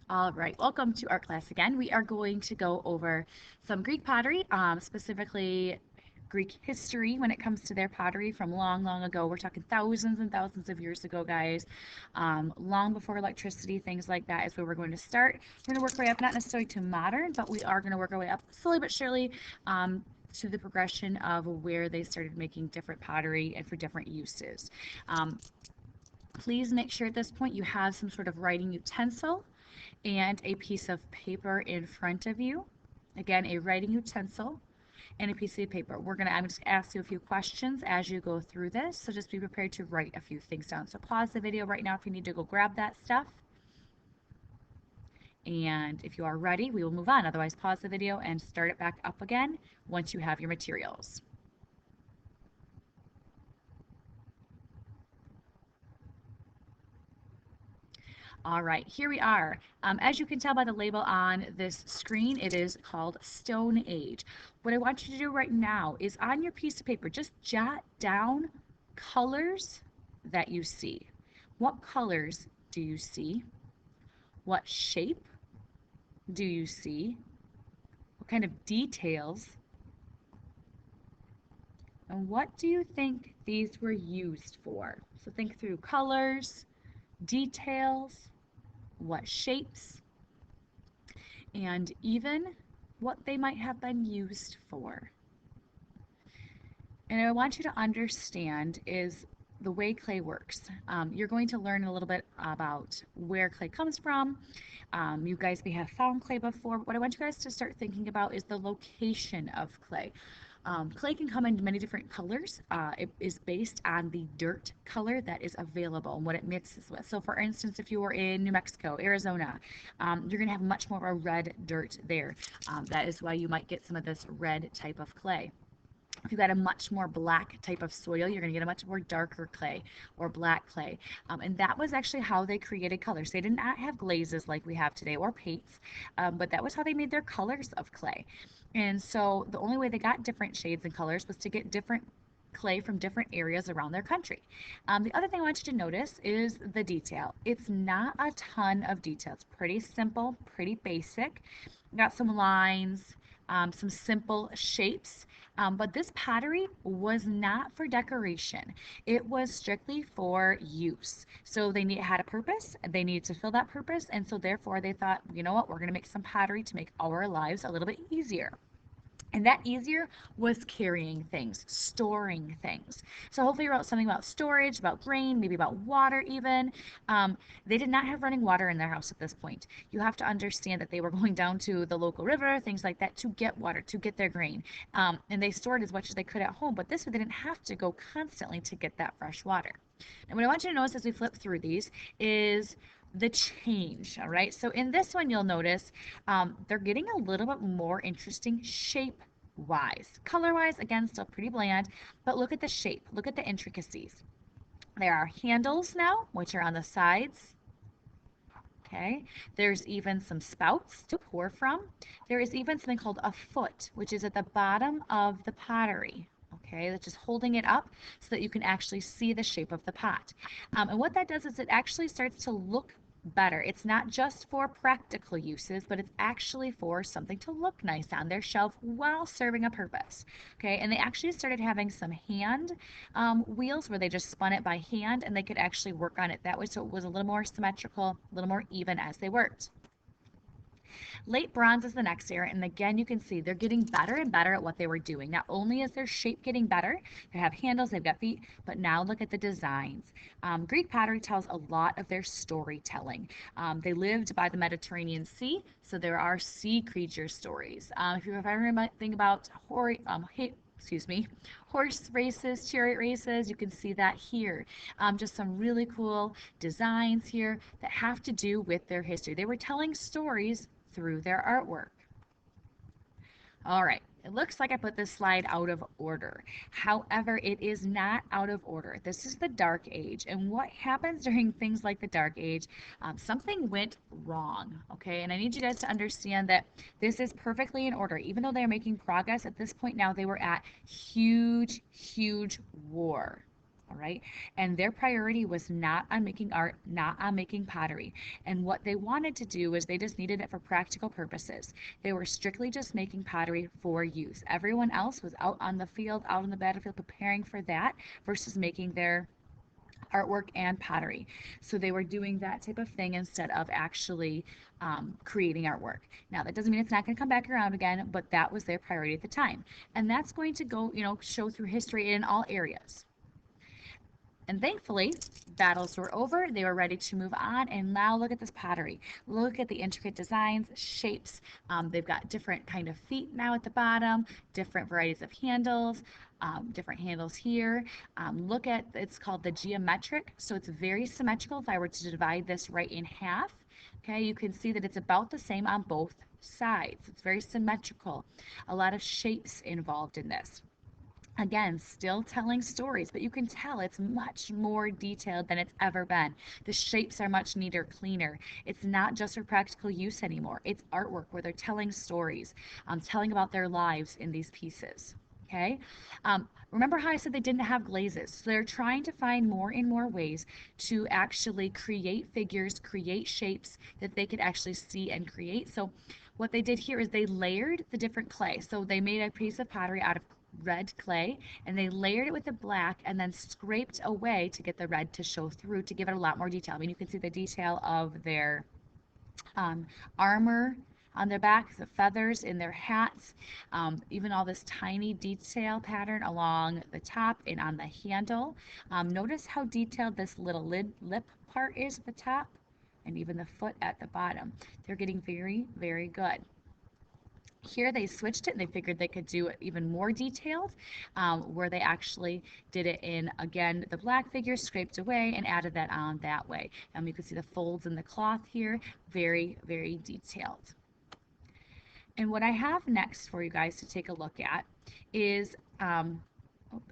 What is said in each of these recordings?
All right, welcome to art class again. We are going to go over some Greek pottery, specifically Greek history when it comes to their pottery from long, long ago. We're talking thousands and thousands of years ago, guys. Long before electricity, things like that is where we're going to start. We're going to work our way up, not necessarily to modern, but we are going to work our way up slowly but surely to the progression of where they started making different pottery and for different uses. Um, Please make sure at this point you have some sort of writing utensil and a piece of paper in front of you. Again, a writing utensil and a piece of paper. I'm just gonna ask you a few questions as you go through this, so just be prepared to write a few things down. So pause the video right now if you need to go grab that stuff. And if you are ready, we will move on. Otherwise, pause the video and start it back up again once you have your materials. All right, here we are. As you can tell by the label on this screen, it is called Stone Age. What I want you to do right now is on your piece of paper, just jot down colors that you see. What colors do you see? What shape do you see? What kind of details? And what do you think these were used for? So think through colors, details, what shapes, and even what they might have been used for. And I want you to understand is the way clay works. You're going to learn a little bit about where clay comes from. You guys may have found clay before, but what I want you guys to start thinking about is the location of clay. Clay can come in many different colors. It is based on the dirt color that is available and what it mixes with. So for instance, if you were in New Mexico, Arizona, you're going to have much more of a red dirt there. That is why you might get some of this red type of clay. If you've got a much more black type of soil, you're going to get a much more darker clay or black clay. And that was actually how they created colors. They did not have glazes like we have today or paints, but that was how they made their colors of clay. And so the only way they got different shades and colors was to get different clay from different areas around their country. The other thing I want you to notice is the detail. It's not a ton of detail. It's pretty simple, pretty basic. Got some lines, some simple shapes. But this pottery was not for decoration. It was strictly for use. So had a purpose, they needed to fill that purpose, and so therefore they thought, you know what, we're going to make some pottery to make our lives a little bit easier. And that easier was carrying things, storing things. So hopefully you wrote something about storage, about grain, maybe about water even. They did not have running water in their house at this point. You have to understand that they were going down to the local river, things like that, to get water, to get their grain. And they stored as much as they could at home, but this way they didn't have to go constantly to get that fresh water. And what I want you to notice as we flip through these is the change. All right, so in this one you'll notice they're getting a little bit more interesting shape wise. Color wise, again, still pretty bland, but look at the shape, look at the intricacies. There are handles now, which are on the sides. Okay, there's even some spouts to pour from. There is even something called a foot, which is at the bottom of the pottery. Okay, that's just holding it up so that you can actually see the shape of the pot. And what that does is it actually starts to look better. It's not just for practical uses, but it's actually for something to look nice on their shelf while serving a purpose. Okay, and they actually started having some hand wheels where they just spun it by hand and they could actually work on it that way, so it was a little more symmetrical, a little more even as they worked. Late bronze is the next era, and again, you can see they're getting better and better at what they were doing. Not only is their shape getting better, they have handles, they've got feet, but now look at the designs. Greek pottery tells a lot of their storytelling. They lived by the Mediterranean Sea, so there are sea creature stories. If you ever think about horse races, chariot races, you can see that here. Just some really cool designs here that have to do with their history. They were telling stories through their artwork. All right, it looks like I put this slide out of order. However, it is not out of order. This is the Dark Age, and what happens during things like the Dark Age, something went wrong, okay? And I need you guys to understand that this is perfectly in order. Even though they're making progress, at this point now they were at huge, huge war. All right. And their priority was not on making art, not on making pottery. And what they wanted to do was they just needed it for practical purposes. They were strictly just making pottery for use. Everyone else was out on the field, out on the battlefield, preparing for that versus making their artwork and pottery. So they were doing that type of thing instead of actually creating artwork. Now, that doesn't mean it's not going to come back around again, but that was their priority at the time. And that's going to go, show through history in all areas. And thankfully, battles were over. They were ready to move on. And now look at this pottery. Look at the intricate designs, shapes. They've got different kind of feet now at the bottom, different varieties of handles, different handles here. Look at, it's called the geometric. So it's very symmetrical. If I were to divide this right in half, okay, you can see that it's about the same on both sides. It's very symmetrical. A lot of shapes involved in this. Again, still telling stories, but you can tell it's much more detailed than it's ever been. The shapes are much neater, cleaner. It's not just for practical use anymore. It's artwork where they're telling stories, telling about their lives in these pieces. Okay. Remember how I said they didn't have glazes? So they're trying to find more and more ways to actually create figures, create shapes that they could actually see and create. So what they did here is they layered the different clay. So they made a piece of pottery out of red clay and they layered it with the black and then scraped away to get the red to show through to give it a lot more detail. I mean, you can see the detail of their armor on their back, the feathers in their hats, even all this tiny detail pattern along the top and on the handle. Notice how detailed this little lip part is at the top and even the foot at the bottom. They're getting very, very good. Here they switched it and they figured they could do it even more detailed, where they actually did it in, again, the black figure scraped away and added that on that way. You can see the folds in the cloth here, very, very detailed. And what I have next for you guys to take a look at is, oh,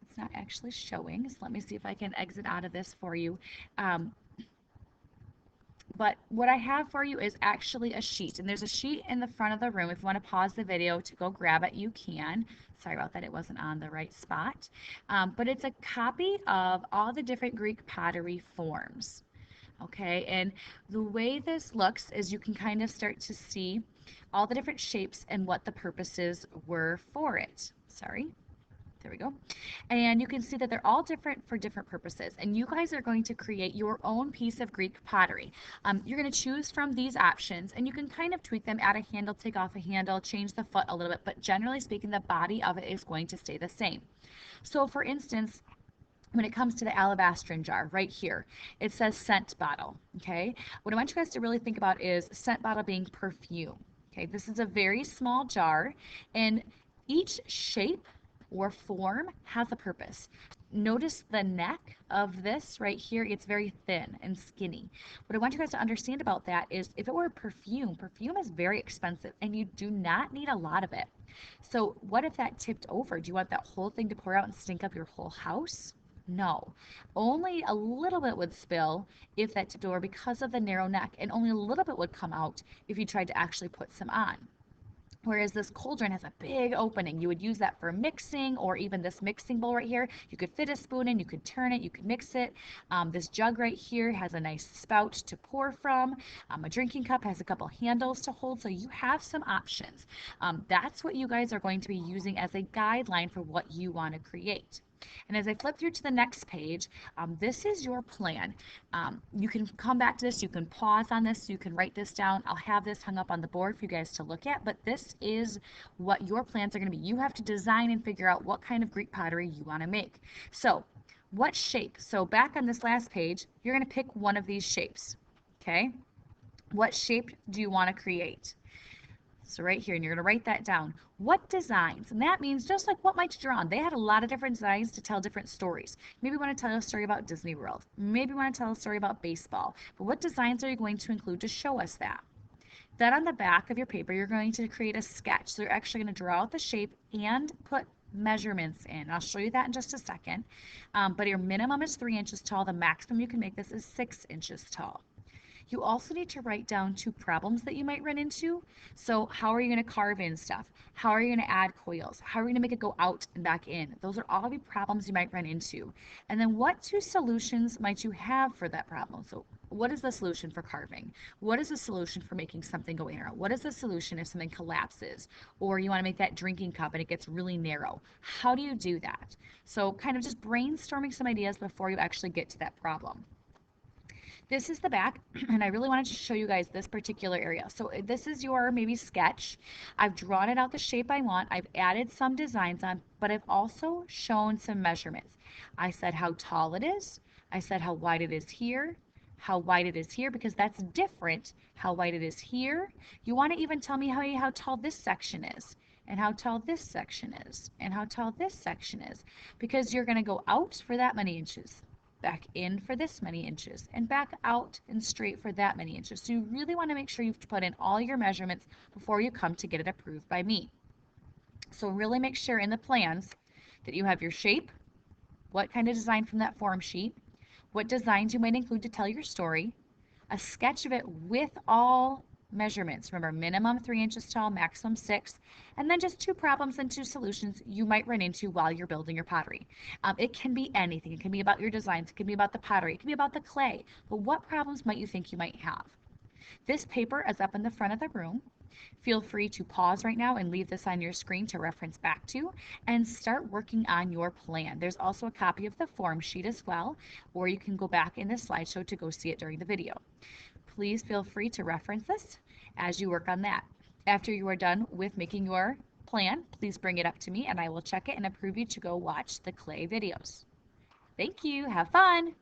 it's not actually showing, so let me see if I can exit out of this for you. But what I have for you is actually a sheet, and there's a sheet in the front of the room. If you want to pause the video to go grab it, you can. Sorry about that, it wasn't on the right spot. But it's a copy of all the different Greek pottery forms. Okay, and the way this looks is you can kind of start to see all the different shapes and what the purposes were for it. Sorry. There we go. And you can see that they're all different for different purposes. And you guys are going to create your own piece of Greek pottery. You're going to choose from these options and you can kind of tweak them, add a handle, take off a handle, change the foot a little bit, but generally speaking, the body of it is going to stay the same. So for instance, when it comes to the alabastron jar right here, it says scent bottle. Okay. What I want you guys to really think about is scent bottle being perfume. Okay. This is a very small jar and each shape or form has a purpose. Notice the neck of this right here, it's very thin and skinny. What I want you guys to understand about that is if it were perfume, perfume is very expensive and you do not need a lot of it. So what if that tipped over? Do you want that whole thing to pour out and stink up your whole house? No, only a little bit would spill if that tipped over because of the narrow neck, and only a little bit would come out if you tried to actually put some on. Whereas this cauldron has a big opening. You would use that for mixing, or even this mixing bowl right here. You could fit a spoon in, you could turn it, you could mix it. This jug right here has a nice spout to pour from. A drinking cup has a couple handles to hold, so you have some options. That's what you guys are going to be using as a guideline for what you want to create. And as I flip through to the next page, this is your plan. You can come back to this, you can pause on this, you can write this down. I'll have this hung up on the board for you guys to look at, but this is what your plans are going to be. You have to design and figure out what kind of Greek pottery you want to make. So what shape? So back on this last page, you're going to pick one of these shapes, okay? What shape do you want to create? So right here, and you're going to write that down. What designs? And that means just like what might you draw on. They had a lot of different designs to tell different stories. Maybe you want to tell a story about Disney World. Maybe you want to tell a story about baseball. But what designs are you going to include to show us that? Then on the back of your paper, you're going to create a sketch. So you're actually going to draw out the shape and put measurements in. I'll show you that in just a second. But your minimum is 3 inches tall. The maximum you can make this is 6 inches tall. You also need to write down 2 problems that you might run into. So how are you going to carve in stuff? How are you going to add coils? How are you going to make it go out and back in? Those are all the problems you might run into. And then what 2 solutions might you have for that problem? So what is the solution for carving? What is the solution for making something go in or out? What is the solution if something collapses or you want to make that drinking cup and it gets really narrow? How do you do that? So kind of just brainstorming some ideas before you actually get to that problem. This is the back, and I really wanted to show you guys this particular area. So this is your maybe sketch. I've drawn it out the shape I want. I've added some designs on, but I've also shown some measurements. I said how tall it is. I said how wide it is here, how wide it is here, because that's different how wide it is here. You want to even tell me how tall this section is, and how tall this section is, and how tall this section is, because you're going to go out for that many inches, back in for this many inches, and back out and straight for that many inches. So you really want to make sure you've put in all your measurements before you come to get it approved by me. So really make sure in the plans that you have your shape, what kind of design from that form sheet, what designs you might include to tell your story, a sketch of it with all measurements. Remember, minimum 3 inches tall, maximum 6, and then just 2 problems and 2 solutions you might run into while you're building your pottery. It can be anything. It can be about your designs. It can be about the pottery. It can be about the clay. But what problems might you think you might have? This paper is up in the front of the room. Feel free to pause right now and leave this on your screen to reference back to and start working on your plan. There's also a copy of the form sheet as well, or you can go back in the slideshow to go see it during the video. Please feel free to reference this as you work on that. After you are done with making your plan, please bring it up to me and I will check it and approve you to go watch the clay videos. Thank you. Have fun.